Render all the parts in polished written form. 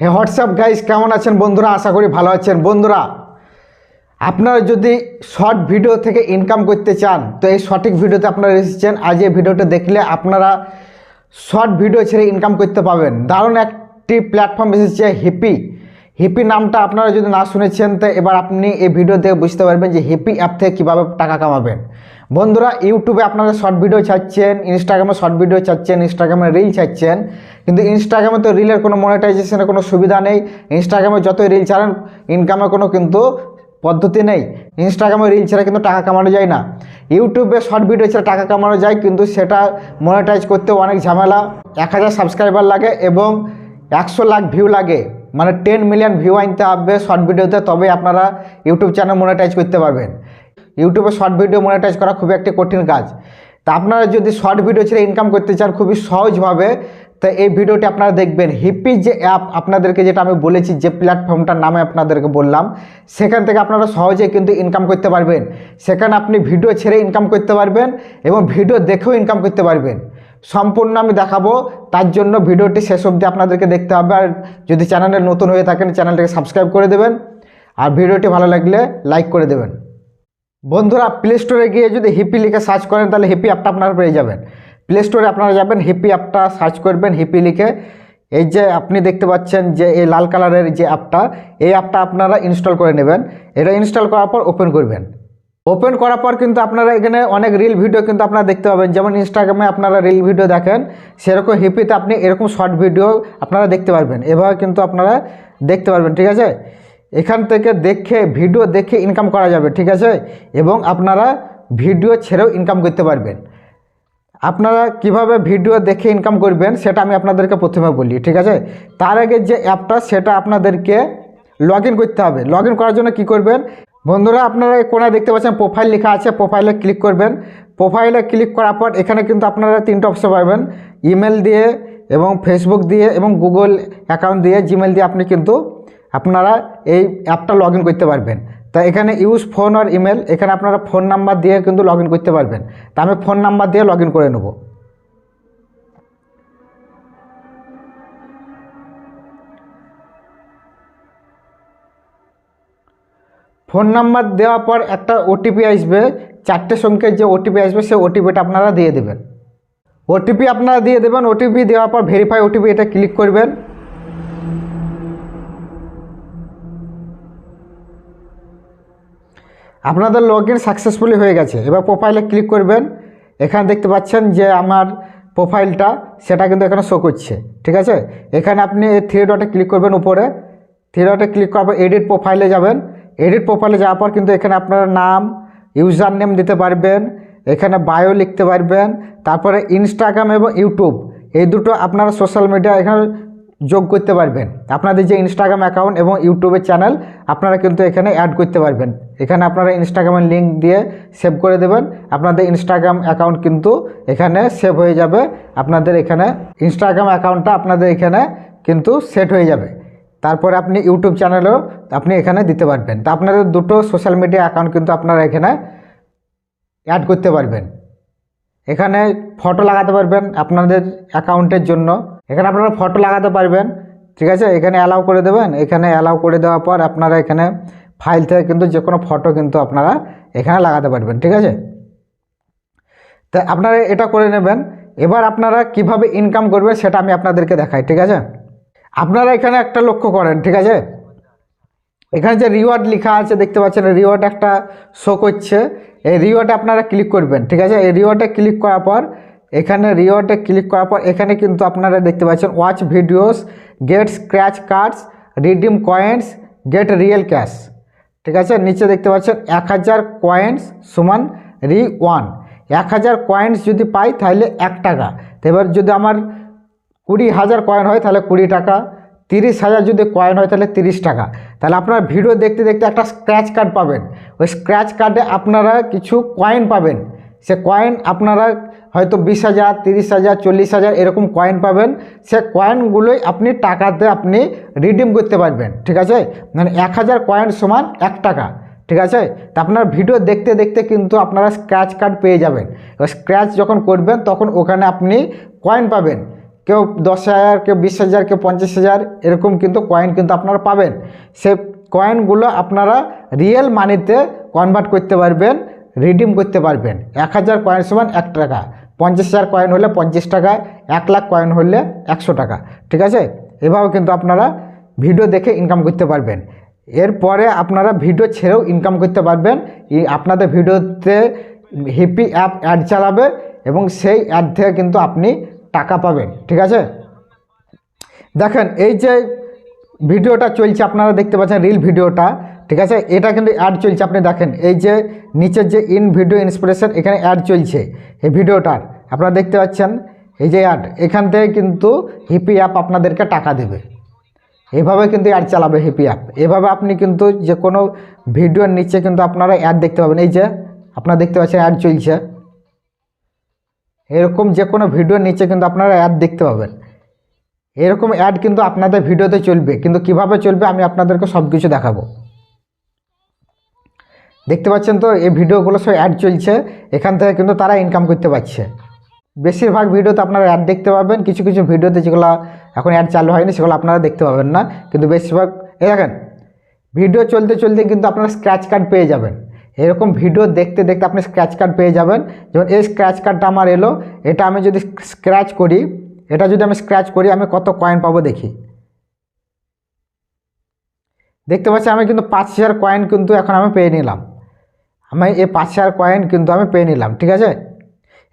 হে WhatsApp guys, কেমন আছেন বন্ধুরা? আশা করি ভালো আছেন। বন্ধুরা, আপনারা যদি শর্ট ভিডিও থেকে ইনকাম করতে চান তো এই সঠিক ভিডিওতে আপনারা এসেছেন। আজ এই ভিডিওটা দেখলে আপনারা শর্ট ভিডিও ছেড়ে ইনকাম করতে পারবেন। দারুণ একটি প্ল্যাটফর্ম এসেছে হিপি। হিপি নামটা আপনারা যদি না শুনেছেন তো এবার আপনি এই ভিডিও দেখে বুঝতে পারবেন যে হিপি অ্যাপ থেকে কীভাবে টাকা কামাবেন। বন্ধুরা, ইউটিউবে আপনারা শর্ট ভিডিও ছাড়ছেন, ইনস্টাগ্রামে শর্ট ভিডিও ছাড়ছেন, ইনস্টাগ্রামে রিল ছাড়ছেন, কিন্তু ইনস্টাগ্রামে তো রিলের কোনো মনিটাইজেশনের কোনো সুবিধা নেই। ইনস্টাগ্রামে যতই রিল ছাড়েন ইনকামের কোনো কিন্তু পদ্ধতি নেই। ইনস্টাগ্রামে রিল ছাড়া কিন্তু টাকা কামানো যায় না। ইউটিউবে শর্ট ভিডিও ছাড়া টাকা কামানো যায়, কিন্তু সেটা মনিটাইজ করতে অনেক ঝামেলা। 1000 সাবস্ক্রাইবার লাগে এবং 100 লাখ ভিউ লাগে, মানে 10 মিলিয়ন ভিউ আনতে হবে শর্ট ভিডিওতে, তবেই আপনারা ইউটিউব চ্যানেল মনিটাইজ করতে পারবেন। ইউটিউবে শর্ট ভিডিও মনিটাইজ করা খুবই একটি কঠিন কাজ। তা আপনারা যদি শর্ট ভিডিও ছেড়ে ইনকাম করতে চান খুবই সহজভাবে, তো এই ভিডিওটি আপনারা দেখবেন। হিপি যে অ্যাপ আপনাদেরকে যেটা আমি বলেছি, যে প্ল্যাটফর্মটার নামে আপনাদেরকে বললাম, সেখান থেকে আপনারা সহজে কিন্তু ইনকাম করতে পারবেন। সেখানে আপনি ভিডিও ছেড়ে ইনকাম করতে পারবেন এবং ভিডিও দেখেও ইনকাম করতে পারবেন। সম্পূর্ণ আমি দেখাবো, তার জন্য ভিডিওটি শেষ অবধি আপনাদেরকে দেখতে হবে। আর যদি চ্যানেলে নতুন হয়ে থাকেন চ্যানেলটাকে সাবস্ক্রাইব করে দেবেন, আর ভিডিওটি ভালো লাগলে লাইক করে দেবেন। বন্ধুরা, প্লে স্টোরে গিয়ে যদি হিপি লিখে সার্চ করেন তাহলে হিপি অ্যাপটা আপনারা পেয়ে যাবেন। প্লে স্টোরে আপনারা যাবেন, হিপি অ্যাপটা সার্চ করবেন, হিপি লিখে এই যে আপনি দেখতে পাচ্ছেন যে এই লাল কালারের যে অ্যাপটা, এই অ্যাপটা আপনারা ইনস্টল করে নেবেন। এটা ইনস্টল করার পর ওপেন করবেন। ওপেন করার পর কিন্তু আপনারা এখানে অনেক রিল ভিডিও কিন্তু আপনারা দেখতে পাবেন। যেমন ইনস্টাগ্রামে আপনারা রিল ভিডিও দেখেন, সেরকম হিপিতে আপনি এরকম শর্ট ভিডিও আপনারা দেখতে পারবেন। এভাবে কিন্তু আপনারা দেখতে পারবেন, ঠিক আছে? এখান থেকে দেখে ভিডিও দেখে ইনকাম করা যাবে, ঠিক আছে? এবং আপনারা ভিডিও ছেড়েও ইনকাম করতে পারবেন। আপনারা কিভাবে ভিডিও দেখে ইনকাম করবেন সেটা আমি আপনাদেরকে প্রথমে বলি, ঠিক আছে? তার আগে যে অ্যাপটা সেটা আপনাদেরকে লগ ইন করতে হবে। লগ ইন করার জন্য কী করবেন বন্ধুরা, আপনারা এই কোনায় দেখতে পাচ্ছেন প্রোফাইল লেখা আছে, প্রোফাইলে ক্লিক করবেন। প্রোফাইলে ক্লিক করার পর এখানে কিন্তু আপনারা 3টে অপশন পাবেন, ইমেল দিয়ে এবং ফেসবুক দিয়ে এবং গুগল অ্যাকাউন্ট দিয়ে, জিমেল দিয়ে আপনি কিন্তু আপনারা এই অ্যাপটা লগ ইন করতে পারবেন। তা এখানে ইউজ ফোন আর ইমেল, এখানে আপনারা ফোন নাম্বার দিয়ে কিন্তু লগ ইন করতে পারবেন। তা আমি ফোন নাম্বার দিয়ে লগ ইন করে নেব। ফোন নাম্বার দেওয়ার পর একটা ওটিপি আসবে, 4টে সংখ্যার যে ওটিপি আসবে সেই ওটিপিটা আপনারা দিয়ে দেবেন। ওটিপি আপনারা দিয়ে দেবেন। ওটিপি দেওয়ার পর ভেরিফাই ওটিপি, এটা ক্লিক করবেন। আপনাদের লগ ইন সাকসেসফুলি হয়ে গেছে। এবার প্রোফাইলে ক্লিক করবেন। এখানে দেখতে পাচ্ছেন যে আমার প্রোফাইলটা সেটা কিন্তু এখানে শো করছে, ঠিক আছে? এখানে আপনি এই 3 ডটে ক্লিক করবেন, উপরে 3 ডটে ক্লিক করার পর এডিট প্রোফাইলে যাবেন। এডিট প্রোফাইলে যাওয়ার পর কিন্তু এখানে আপনার নাম, ইউজার নেম দিতে পারবেন, এখানে বায়ো লিখতে পারবেন। তারপরে ইনস্টাগ্রাম এবং ইউটিউব এই দুটো আপনারা সোশ্যাল মিডিয়া এখানে যোগ করতে পারবেন। আপনাদের যে ইনস্টাগ্রাম অ্যাকাউন্ট এবং ইউটিউবের চ্যানেল আপনারা কিন্তু এখানে অ্যাড করতে পারবেন। এখানে আপনারা ইনস্টাগ্রামের লিঙ্ক দিয়ে সেভ করে দেবেন। আপনাদের ইনস্টাগ্রাম অ্যাকাউন্ট কিন্তু এখানে সেভ হয়ে যাবে। আপনাদের এখানে ইনস্টাগ্রাম অ্যাকাউন্টটা আপনাদের এখানে কিন্তু সেট হয়ে যাবে। তারপরে আপনি ইউটিউব চ্যানেলও আপনি এখানে দিতে পারবেন। তা আপনাদের দুটো সোশ্যাল মিডিয়া অ্যাকাউন্ট কিন্তু আপনারা এখানে অ্যাড করতে পারবেন। এখানে ফটো লাগাতে পারবেন আপনাদের অ্যাকাউন্টের জন্য। এখানে আপনারা ফটো লাগাতে পারবেন, ঠিক আছে? এখানে অ্যালাউ করে দেবেন। এখানে অ্যালাউ করে দেওয়ার পর আপনারা এখানে ফাইল থেকে কিন্তু যে কোনো ফটো কিন্তু আপনারা এখানে লাগাতে পারবেন, ঠিক আছে? তা আপনারা এটা করে নেবেন। এবার আপনারা কিভাবে ইনকাম করবেন সেটা আমি আপনাদেরকে দেখাই, ঠিক আছে? আপনারা এখানে একটা লক্ষ্য করেন, ঠিক আছে? এখানে যে রিওয়ার্ড লেখা আছে দেখতে পাচ্ছেন, রিওয়ার্ড একটা শো করছে। এই রিওয়ার্ডে আপনারা ক্লিক করবেন, ঠিক আছে? এই রিওয়ার্ডে ক্লিক করার পর এখানে রিওয়ার্ডে ক্লিক করার পর এখানে কিন্তু আপনারা দেখতে পাচ্ছেন watch videos, get scratch cards, redeem coins, get real cash, ঠিক আছে? নিচে দেখতে পাচ্ছেন 1000 কয়েন্স সমান রি1। 1000 কয়েন্স যদি পাই তাহলে 1 টাকা। তো এবার যদি আমার 20,000 কয়েন হয় তাহলে 20 টাকা, 30,000 যদি কয়েন হয় তাহলে 30 টাকা। তাহলে আপনারা ভিডিও দেখতে দেখতে একটা স্ক্র্যাচ কার্ড পাবেন। ওই স্ক্র্যাচ কার্ডে আপনারা কিছু কয়েন পাবেন। সে কয়েন আপনারা হয়তো 20,000, 30,000, 40,000 এরকম কয়েন পাবেন। সে কয়েনগুলোই আপনি টাকাতে আপনি রিডিম করতে পারবেন, ঠিক আছে? মানে 1000 কয়েন সমান 1 টাকা, ঠিক আছে? তা আপনার ভিডিও দেখতে দেখতে কিন্তু আপনারা স্ক্র্যাচ কার্ড পেয়ে যাবেন। এবার স্ক্র্যাচ যখন করবেন তখন ওখানে আপনি কয়েন পাবেন। কেউ 10,000, কেউ 20,000, কেউ 50,000, এরকম কিন্তু কয়েন কিন্তু আপনারা পাবেন। সে কয়েনগুলো আপনারা রিয়েল মানিতে কনভার্ট করতে পারবেন, রিডিম করতে পারবেন। 1000 কয়েন সমান 1 টাকা, 50,000 কয়েন হলে 50 টাকা, 1 লাখ কয়েন হলে 100 টাকা, ঠিক আছে। এভাবে কিন্তু আপনারা ভিডিও দেখে ইনকাম করতে পারবেন। এরপরে আপনারা ভিডিও ছেড়েও ইনকাম করতে পারবেন। আপনাদের ভিডিওতে হিপি অ্যাপ অ্যাড চালাবে এবং সেই অ্যাড থেকে কিন্তু আপনি টাকা পাবেন, ঠিক আছে। দেখেন এই যে ভিডিওটা চলছে আপনারা দেখতে পাচ্ছেন, রিল ভিডিওটা, ঠিক আছে, এটা কিন্তু অ্যাড চলছে। আপনি দেখেন এই যে নিচের যে ইন ভিডিও ইন্সপিরেশন, এখানে অ্যাড চলছে এই ভিডিওটার, আপনারা দেখতে পাচ্ছেন এই যে অ্যাড। এখান থেকে কিন্তু হিপি অ্যাপ আপনাদেরকে টাকা দেবে। এভাবে কিন্তু অ্যাড চালাবে হিপি অ্যাপ। এভাবে আপনি কিন্তু যে কোনো ভিডিওর নিচে কিন্তু আপনারা অ্যাড দেখতে পাবেন। এই যে আপনারা দেখতে পাচ্ছেন অ্যাড চলছে, এরকম যে কোনো ভিডিওর নিচে কিন্তু আপনারা অ্যাড দেখতে পাবেন। এরকম অ্যাড কিন্তু আপনাদের ভিডিওতে চলবে, কিন্তু কিভাবে চলবে আমি আপনাদেরকে সব কিছু দেখাবো। দেখতে পাচ্ছেন তো এই ভিডিওগুলো সব অ্যাড চলছে, এখান থেকে কিন্তু তারা ইনকাম করতে পারছে। বেশিরভাগ ভিডিওতে আপনারা অ্যাড দেখতে পাবেন, কিছু কিছু ভিডিওতে যেগুলো এখন অ্যাড চালু হয়নি সেগুলো আপনারা দেখতে পাবেন না, কিন্তু বেশিরভাগ এই দেখেন ভিডিও চলতে চলতে কিন্তু আপনারা স্ক্র্যাচ কার্ড পেয়ে যাবেন। এরকম ভিডিও দেখতে দেখতে আপনি স্ক্র্যাচ কার্ড পেয়ে যাবেন। যেমন এই স্ক্র্যাচ কার্ডটা আমার এলো, এটা আমি যদি স্ক্র্যাচ করি, এটা যদি আমি স্ক্র্যাচ করি আমি কত কয়েন পাবো দেখি। দেখতে পাচ্ছি আমি কিন্তু 5,000 কয়েন কিন্তু এখন আমি পেয়ে নিলাম। আমি এই 5,000 কয়েন কিন্তু আমি পেয়ে নিলাম, ঠিক আছে।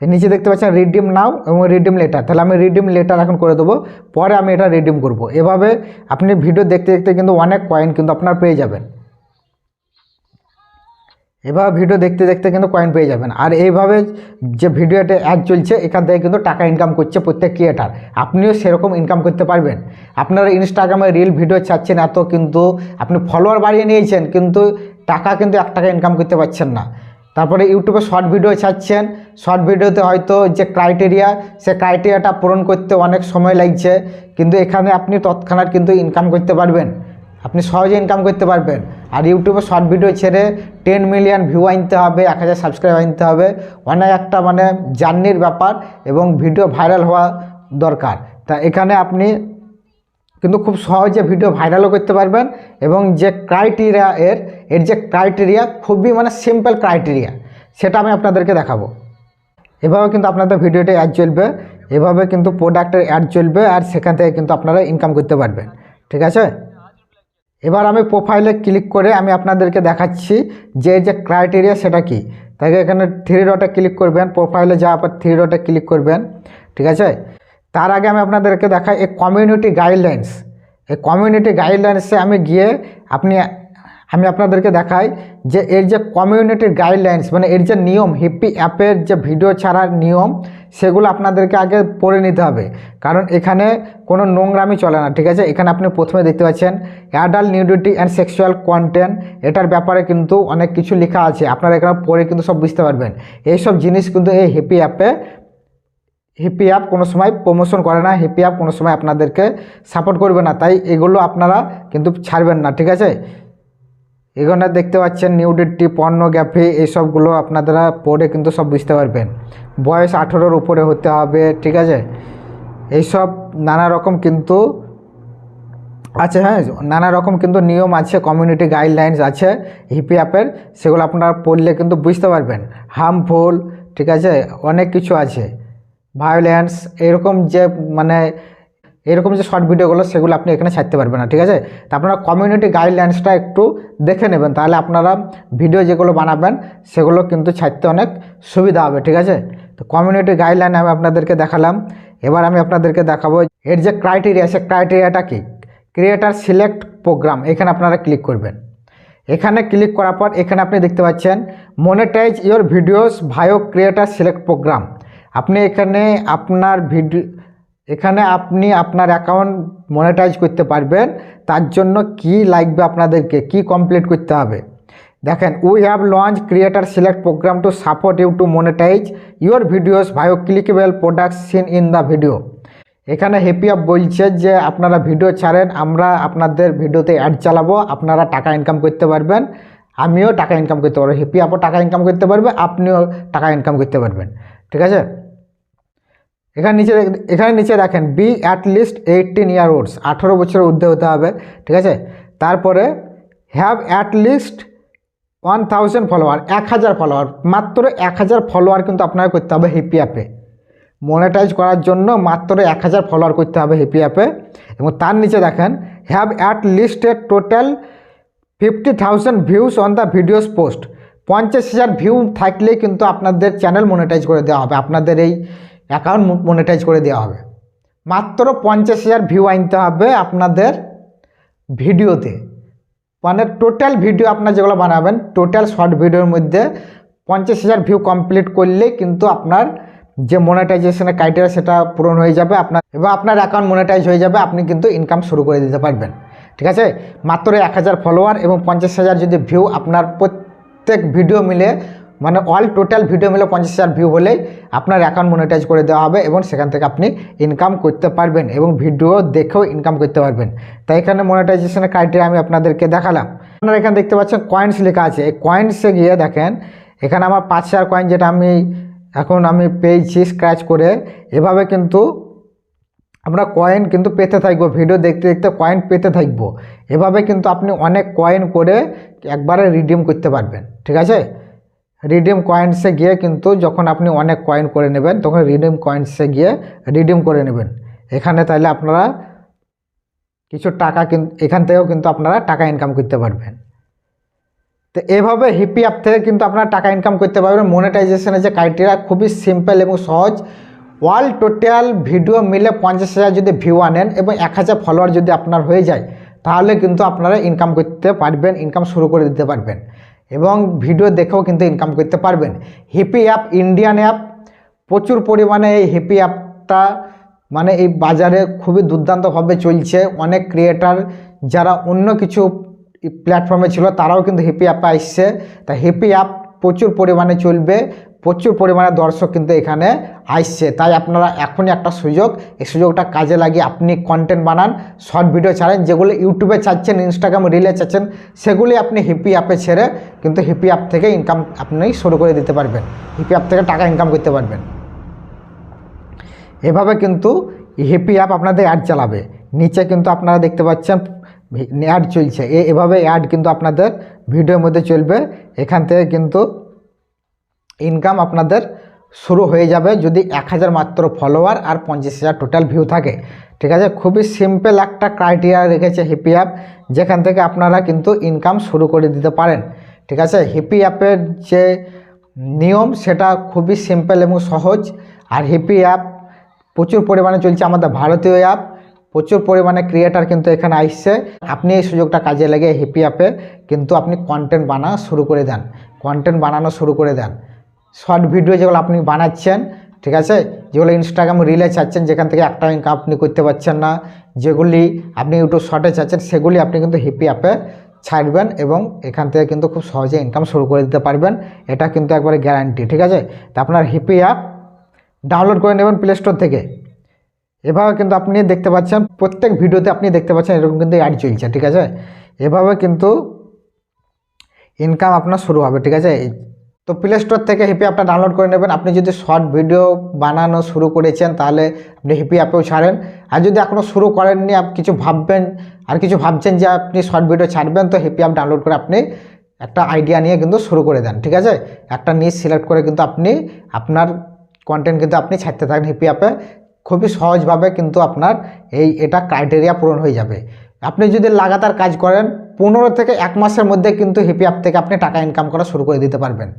এর নিচে দেখতে পাচ্ছেন রিডিম নাও এবং রিডিম লেটার, তাহলে আমি রিডিম লেটার এখন করে দেবো, পরে আমি এটা রিডিম করব। এভাবে আপনি ভিডিও দেখতে দেখতে কিন্তু অনেক কয়েন কিন্তু আপনার পেয়ে যাবেন। এভাবে ভিডিও দেখতে দেখতে কিন্তু কয়েন পেয়ে যাবেন। আর এইভাবে যে ভিডিওতে অ্যাড চলছে এখান থেকে কিন্তু টাকা ইনকাম করছে প্রত্যেক ক্রিয়েটার, আপনিও সেরকম ইনকাম করতে পারবেন। আপনারা ইনস্টাগ্রামে রিল ভিডিও ছাড়ছেন এত, কিন্তু আপনি ফলোয়ার বাড়িয়ে নিয়েছেন, কিন্তু টাকা কিন্তু 1 টাকা ইনকাম করতে পারছেন না। তারপরে ইউটিউবে শর্ট ভিডিও ছাড়ছেন, শর্ট ভিডিওতে হয়তো যে ক্রাইটেরিয়া, সে ক্রাইটেরিয়াটা পূরণ করতে অনেক সময় লাগছে, কিন্তু এখানে আপনি তৎক্ষণাৎ কিন্তু ইনকাম করতে পারবেন, আপনি সহজে ইনকাম করতে পারবেন। আর ইউটিউবে শর্ট ভিডিও ছেড়ে 10 মিলিয়ন ভিউ আনতে হবে, 1000 সাবস্ক্রাইব আনতে হবে, অনেক একটা মানে জার্নির ব্যাপার এবং ভিডিও ভাইরাল হওয়া দরকার। তা এখানে আপনি কিন্তু খুব সহজে ভিডিও ভাইরালও করতে পারবেন এবং যে ক্রাইটেরিয়া এর যে ক্রাইটেরিয়া খুবই মানে সিম্পল ক্রাইটেরিয়া, সেটা আমি আপনাদেরকে দেখাবো। এভাবে কিন্তু আপনাদের ভিডিওতে অ্যাড চলবে, এভাবে কিন্তু প্রোডাক্টের অ্যাড চলবে, আর সেখান থেকে কিন্তু আপনারা ইনকাম করতে পারবেন, ঠিক আছে। এবার আমি প্রোফাইলে ক্লিক করে আমি আপনাদেরকে দেখাচ্ছি যে যে ক্রাইটেরিয়া সেটা কি। তাই এখানে 3 ডটে ক্লিক করবেন, প্রোফাইলে যাওয়ার পর 3 ডটে ক্লিক করবেন, ঠিক আছে। তার আগে আমি আপনাদেরকে দেখাই এই কমিউনিটি গাইডলাইন্স। এই কমিউনিটি গাইডলাইন্সে আমি গিয়ে আমি আপনাদেরকে দেখাই যে এর যে কমিউনিটি গাইডলাইন্স মানে এর যে নিয়ম, হিপি অ্যাপের যে ভিডিও ছাড়ার নিয়ম, সেগুলো আপনাদেরকে আগে পড়ে নিতে হবে, কারণ এখানে কোনো নোংরামি চলে না, ঠিক আছে। এখানে আপনি প্রথমে দেখতে পাচ্ছেন adult nudity and sexual content, এটার ব্যাপারে কিন্তু অনেক কিছু লেখা আছে, আপনারা এখানে পড়ে কিন্তু সব বুঝতে পারবেন। এইসব জিনিস কিন্তু এই হিপি অ্যাপ কোনো সময় প্রমোশন করে না, হিপি অ্যাপ কোনো সময় আপনাদেরকে সাপোর্ট করবে না, তাই এগুলো আপনারা কিন্তু ছাড়বেন না, ঠিক আছে। এখানে দেখতে পাচ্ছেন নিউডিটি, পর্নোগ্রাফি, এইসবগুলো আপনারা পড়ে কিন্তু সব বুঝতে পারবেন। বয়স 18-র উপরে হতে হবে, ঠিক আছে। এইসব নানা রকম কিন্তু আছে, হ্যাঁ, নানা রকম কিন্তু নিয়ম আছে, কমিউনিটি গাইডলাইন্স আছে হিপি অ্যাপের, সেগুলো আপনারা পড়লে কিন্তু বুঝতে পারবেন। হার্মফুল, ঠিক আছে, অনেক কিছু আছে, ভায়োলেন্স, এরকম যে মানে এরকম যে শর্ট ভিডিওগুলো সেগুলো আপনি এখানে ছাড়তে পারবেন না, ঠিক আছে। তা আপনারা কমিউনিটি গাইডলাইন্সটা একটু দেখে নেবেন, তাহলে আপনারা ভিডিও যেগুলো বানাবেন সেগুলো কিন্তু ছাড়তে অনেক সুবিধা হবে, ঠিক আছে। তো কমিউনিটি গাইডলাইন আমি আপনাদেরকে দেখালাম। এবার আমি আপনাদেরকে দেখাবো এর যে ক্রাইটেরিয়া, সে ক্রাইটেরিয়াটা কি। ক্রিয়েটার সিলেক্ট প্রোগ্রাম, এখানে আপনারা ক্লিক করবেন। এখানে ক্লিক করার পর এখানে আপনি দেখতে পাচ্ছেন monetise your videos via creator select program. আপনি এখানে আপনি আপনার অ্যাকাউন্ট মনিটাইজ করতে পারবেন, তার জন্য কি লাগবে আপনাদেরকে, কি কমপ্লিট করতে হবে। দেখেন, we have launch creator select program to support you to monetise your videos via clickable products seen in the video. এখানে হিপি অ্যাপ বলছে যে আপনারা ভিডিও ছাড়েন, আমরা আপনাদের ভিডিওতে অ্যাড চালাবো, আপনারা টাকা ইনকাম করতে পারবেন, আমিও টাকা ইনকাম করতে পারবো, হিপি অ্যাপও টাকা ইনকাম করতে পারবে, আপনিও টাকা ইনকাম করতে পারবেন, ঠিক আছে। এখানে নিচে দেখেন be at least 18 year olds, 18 বছরের ঊর্ধ্বে হতে হবে, ঠিক আছে। তারপরে have at least 1000 follower, 1000 follower, মাত্র 1000 ফলোয়ার কিন্তু আপনাকে করতে হবে হিপি অ্যাপে। মনিটাইজ করার জন্য মাত্র 1000 ফলোয়ার করতে হবে হিপি অ্যাপে। এবং তার নিচে দেখেন have at list A total 50,000 views on the videos post, 50,000 view থাকলেই কিন্তু আপনাদের চ্যানেল মনিটাইজ করে দেওয়া হবে, আপনাদের এই অ্যাকাউন্ট মনিটাইজ করে দেওয়া হবে। মাত্র 50,000 ভিউ আনতে হবে আপনাদের ভিডিওতে, মানে টোটাল ভিডিও আপনার যেগুলো বানাবেন, টোটাল শর্ট ভিডিওর মধ্যে 50,000 ভিউ কমপ্লিট করলেই কিন্তু আপনার যে মনিটাইজেশনের ক্রাইটেরিয়া সেটা পূরণ হয়ে যাবে আপনার, এবং আপনার অ্যাকাউন্ট মনিটাইজ হয়ে যাবে, আপনি কিন্তু ইনকাম শুরু করে দিতে পারবেন, ঠিক আছে। মাত্র 1000 ফলোয়ার এবং 50,000 যদি ভিউ আপনার প্রত্যেক ভিডিও মিলে, মানে অল টোটাল ভিডিও মিলে 50,000 ভিউ হলেই আপনার অ্যাকাউন্ট মনিটাইজ করে দেওয়া হবে এবং সেখান থেকে আপনি ইনকাম করতে পারবেন এবং ভিডিও দেখেও ইনকাম করতে পারবেন। তাই এখানে মনিটাইজেশনের ক্রাইটেরিয়া আমি আপনাদেরকে দেখালাম। আপনারা এখানে দেখতে পাচ্ছেন কয়েন্স লেখা আছে, এই কয়েন্সে গিয়ে দেখেন এখানে আমার 5000 কয়েন যেটা আমি পেয়েছি স্ক্র্যাচ করে, এভাবে কিন্তু আমরা কয়েন কিন্তু পেতে থাকবো, ভিডিও দেখতে দেখতে কয়েন পেতে থাকবো। এভাবে কিন্তু আপনি অনেক কয়েন করে একবারে রিডিম করতে পারবেন, ঠিক আছে। রিডিম কয়েন্সে গিয়ে কিন্তু যখন আপনি অনেক কয়েন করে নেবেন তখন রিডিম কয়েন্সে গিয়ে রিডিম করে নেবেন এখানে, তাহলে আপনারা কিছু টাকা কিন্তু এখান থেকেও কিন্তু আপনারা টাকা ইনকাম করতে পারবেন। তো এভাবে হিপি অ্যাপ থেকে কিন্তু আপনারা টাকা ইনকাম করতে পারবেন। মনিটাইজেশনের যে ক্রাইটেরিয়া খুবই সিম্পল এবং সহজ। অল টোটাল ভিডিও মিলে 50,000 যদি ভিউ আনেন এবং 1000 ফলোয়ার যদি আপনার হয়ে যায়, তাহলে কিন্তু আপনারা ইনকাম করতে পারবেন, ইনকাম শুরু করে দিতে পারবেন এবং ভিডিও দেখেও কিন্তু ইনকাম করতে পারবেন। হিপি অ্যাপ ইন্ডিয়ান অ্যাপ, প্রচুর পরিমাণে এই হিপি অ্যাপটা মানে এই বাজারে খুবই দুর্দান্তভাবে চলছে। অনেক ক্রিয়েটার যারা অন্য কিছু প্ল্যাটফর্মে ছিল তারাও কিন্তু হিপি অ্যাপে আসছে। তাই হিপি অ্যাপ প্রচুর পরিমাণে চলবে, প্রচুর পরিমাণে দর্শক কিন্তু এখানে আসছে। তাই আপনারা এখনই একটা সুযোগ, এই সুযোগটা কাজে লাগিয়ে আপনি কন্টেন্ট বানান, শর্ট ভিডিও ছাড়েন, যেগুলো ইউটিউবে চাচ্ছেন, ইনস্টাগ্রাম রিলে চাচ্ছেন, সেগুলি আপনি হিপি অ্যাপে ছেড়ে কিন্তু হিপি অ্যাপ থেকে ইনকাম আপনি শুরু করে দিতে পারবেন, হিপি অ্যাপ থেকে টাকা ইনকাম করতে পারবেন। এভাবে কিন্তু হিপি অ্যাপ আপনাদের অ্যাড চালাবে। নিচে কিন্তু আপনারা দেখতে পাচ্ছেন অ্যাড চলছে, এভাবে অ্যাড কিন্তু আপনাদের ভিডিওর মধ্যে চলবে। এখান থেকে কিন্তু ইনকাম আপনাদের শুরু হয়ে যাবে যদি 1000 মাত্র ফলোয়ার আর 50,000 টোটাল ভিউ থাকে, ঠিক আছে। খুবই সিম্পল একটা ক্রাইটেরিয়া রেখেছে হিপি অ্যাপ, যেখান থেকে আপনারা কিন্তু ইনকাম শুরু করে দিতে পারেন, ঠিক আছে। হিপি অ্যাপের যে নিয়ম সেটা খুবই সিম্পল এবং সহজ। আর হিপি অ্যাপ প্রচুর পরিমাণে চলছে, আমাদের ভারতীয় অ্যাপ, প্রচুর পরিমাণে ক্রিয়েটার কিন্তু এখানে আসছে। আপনি এই সুযোগটা কাজে লেগে হিপি অ্যাপে কিন্তু আপনি কন্টেন্ট বানানো শুরু করে দেন, শর্ট ভিডিও যেগুলো আপনি বানাচ্ছেন, ঠিক আছে, যেগুলো ইনস্টাগ্রাম রিলে চাচ্ছেন, যেখান থেকে একটা ইনকাম আপনি করতে পারছেন না, যেগুলি আপনি ইউটিউব শর্টে চাচ্ছেন, সেগুলি আপনি কিন্তু হিপি অ্যাপে ছাড়বেন এবং এখান থেকে কিন্তু খুব সহজে ইনকাম শুরু করে দিতে পারবেন। এটা কিন্তু একবারে গ্যারান্টি, ঠিক আছে। তো আপনার হিপি অ্যাপ ডাউনলোড করে নেবেন প্লে স্টোর থেকে। এভাবে কিন্তু আপনি দেখতে পাচ্ছেন প্রত্যেক ভিডিওতে আপনি দেখতে পাচ্ছেন এরকম কিন্তু অ্যাড চলছে, ঠিক আছে। এভাবে কিন্তু ইনকাম আপনার শুরু হবে, ঠিক আছে। তো প্লে স্টোর থেকে হিপি অ্যাপটা ডাউনলোড করে নেবেন। আপনি যদি শর্ট ভিডিও বানানো শুরু করেছেন তাহলে আপনি হিপি অ্যাপেও ছাড়েন, আর যদি এখনও শুরু করেননি, আপনি কিছু ভাবছেন যে আপনি শর্ট ভিডিও ছাড়বেন, তো হিপি অ্যাপ ডাউনলোড করে আপনি একটা আইডিয়া নিয়ে কিন্তু শুরু করে দেন, ঠিক আছে। একটা নিশ সিলেক্ট করে কিন্তু আপনি আপনার কন্টেন্ট কিন্তু আপনি ছাড়তে থাকেন হিপি অ্যাপে। খুবই সহজভাবে কিন্তু আপনার এটা ক্রাইটেরিয়া পূরণ হয়ে যাবে। আপনি যদি লাগাতার কাজ করেন 15 থেকে 1 মাসের মধ্যে কিন্তু হিপি অ্যাপ থেকে আপনি টাকা ইনকাম করা শুরু করে দিতে পারবেন।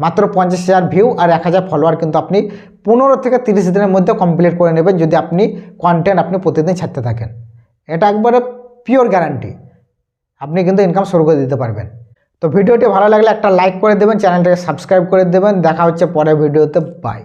মাত্র 50,000 ভিউ আর 1000 ফলোয়ার কিন্তু আপনি 15 থেকে 30 দিনের মধ্যে কমপ্লিট করে নেবেন যদি আপনি কন্টেন্ট আপনি প্রতিদিন ছাড়তে থাকেন। এটা একবারে পিওর গ্যারান্টি, আপনি কিন্তু ইনকাম শুরু করে দিতে পারবেন। তো ভিডিওটি ভালো লাগলে একটা লাইক করে দেবেন, চ্যানেলটাকে সাবস্ক্রাইব করে দেবেন। দেখা হচ্ছে পরের ভিডিওতে, বাই।